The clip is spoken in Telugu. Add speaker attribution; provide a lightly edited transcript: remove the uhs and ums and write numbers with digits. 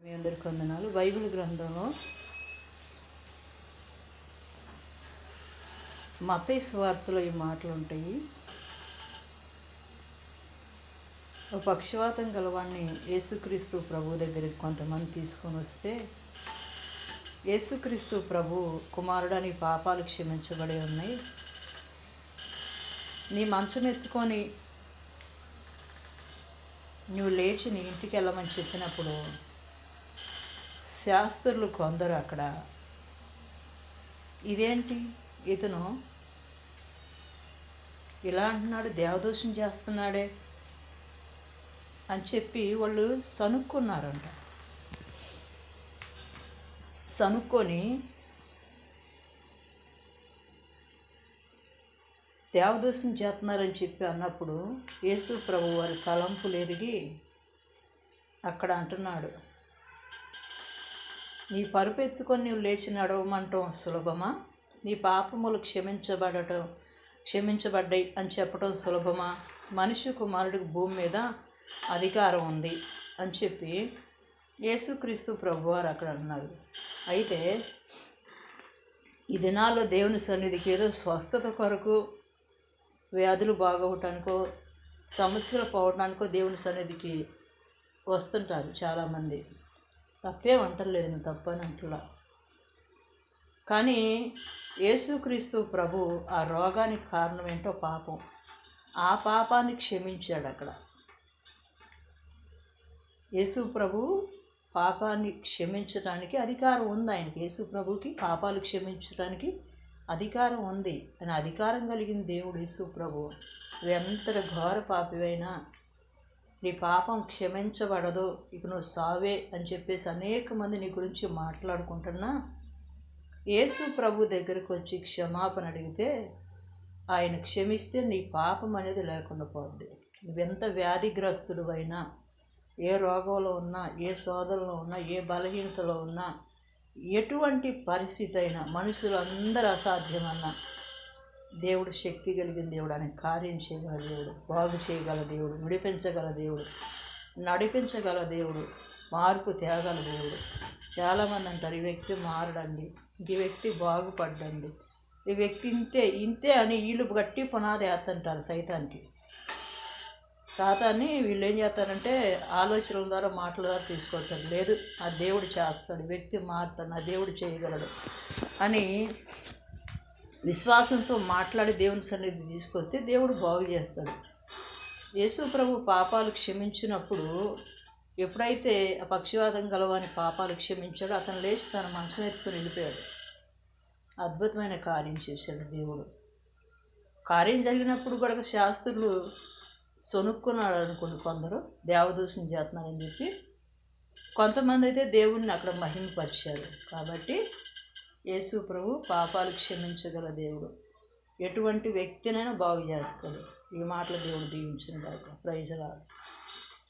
Speaker 1: మీ అందరికీ వందనాలు. బైబిల్ గ్రంథంలో మత్తయి సువార్తలో ఈ మాటలు ఉంటాయి. ఒక పక్షవాతం గలవాడిని యేసుక్రీస్తు ప్రభు దగ్గరికి కొంతమంది తీసుకొని వస్తే, యేసుక్రీస్తు ప్రభు కుమారుడని పాపాలు క్షమించబడి ఉన్నాయి, నీ మంచం ఎత్తుకొని నువ్వు లేచి నీ ఇంటికి వెళ్ళమని చెప్పినప్పుడు శాస్త్రులు కొందరు అక్కడ, ఇదేంటి ఇతను ఇలా అంటున్నాడు, దేవదోషం చేస్తున్నాడే అని చెప్పి వాళ్ళు సనుక్కున్నారంట. సనుక్కొని దేవదోషం చేస్తున్నారని చెప్పి అన్నప్పుడు యేసు ప్రభు వారి తలంపులు ఎరిగి అక్కడ అంటున్నాడు, నీ పరుపు ఎత్తుకొని నువ్వు లేచి నడవమంటాం సులభమా, నీ పాపములు క్షమించబడ్డాయి అని చెప్పడం సులభమా, మనిషి కుమారుడికి భూమి మీద అధికారం ఉంది అని చెప్పి యేసుక్రీస్తు ప్రభువారు అక్కడ అన్నారు. అయితే ఈ దినాల్లో దేవుని సన్నిధికి ఏదో స్వస్థత కొరకు, వ్యాధులు బాగవటానికో, సమస్యలు పోవటానికో దేవుని సన్నిధికి వస్తుంటారు చాలామంది. తప్పేం అంటలేదు, నేను తప్పని అంటలా. కానీ యేసుక్రీస్తు ప్రభు ఆ రోగానికి కారణం ఏంటో పాపం, ఆ పాపాన్ని క్షమించాడు. అక్కడ యేసు ప్రభు పాపాన్ని క్షమించడానికి అధికారం ఉంది ఆయనకి. యేసు ప్రభుకి పాపాలు క్షమించడానికి అధికారం ఉంది. ఆయన అధికారం కలిగిన దేవుడు యేసు ప్రభు. ఎంత ఘోర పాపివైనా నీ పాపం క్షమించబడదు, ఇక నువ్వు సావే అని చెప్పేసి అనేక మంది నీ గురించి మాట్లాడుకుంటున్నా, యేసు ప్రభు దగ్గరికి వచ్చి క్షమాపణ అడిగితే ఆయన క్షమిస్తే నీ పాపం అనేది లేకుండా పోద్ది. నువ్వెంత వ్యాధిగ్రస్తుడు అయినా, ఏ రోగంలో ఉన్నా, ఏ శోధనలో ఉన్నా, ఏ బలహీనతలో ఉన్నా, ఎటువంటి పరిస్థితి అయినా, మనుషులందరూ అసాధ్యమన్నా దేవుడు శక్తి కలిగిన దేవుడు, ఆయన కార్యం చేయగల దేవుడు, బాగు చేయగల దేవుడు, విడిపించగల దేవుడు, నడిపించగల దేవుడు, మార్పు తేగల దేవుడు. చాలామంది అంటారు, ఈ వ్యక్తి మారడండి, ఈ వ్యక్తి బాగుపడ్డండి, ఈ వ్యక్తి ఇంతే అని వీళ్ళు గట్టి పునాది వేస్తుంటారు సైతానికి. సాతాన్ని వీళ్ళు ఏం చేస్తారంటే ఆలోచనల ద్వారా, మాటల ద్వారా తీసుకొస్తారు. లేదు, ఆ దేవుడు చేస్తాడు, వ్యక్తి మారుతాడు, ఆ దేవుడు చేయగలడు అని విశ్వాసంతో మాట్లాడి దేవుని సన్నిధి తీసుకొస్తే దేవుడు బాగు చేస్తాడు. యేసు ప్రభు పాపాలు క్షమించినప్పుడు, ఎప్పుడైతే ఆ పక్షవాతం గలవాని పాపాలు క్షమించాడో అతను లేచి తన మంచం ఎత్తుకుని వెళ్ళిపోయాడు. అద్భుతమైన కార్యం చేశాడు దేవుడు. కార్యం జరిగినప్పుడు కూడా శాస్త్రులు సొనుక్కున్నాడు అనుకోండి, కొందరు దేవదూషణ చేస్తున్నారని చెప్పి, కొంతమంది అయితే దేవుణ్ణి అక్కడ మహిమపరిచారు. కాబట్టి యేసు ప్రభు పాపాలు క్షమించగల దేవుడు, ఎటువంటి వ్యక్తినైనా బాగు చేస్తాడు. ఈ మాటలు దేవుడు దీవించిన దాకా. Praise lord.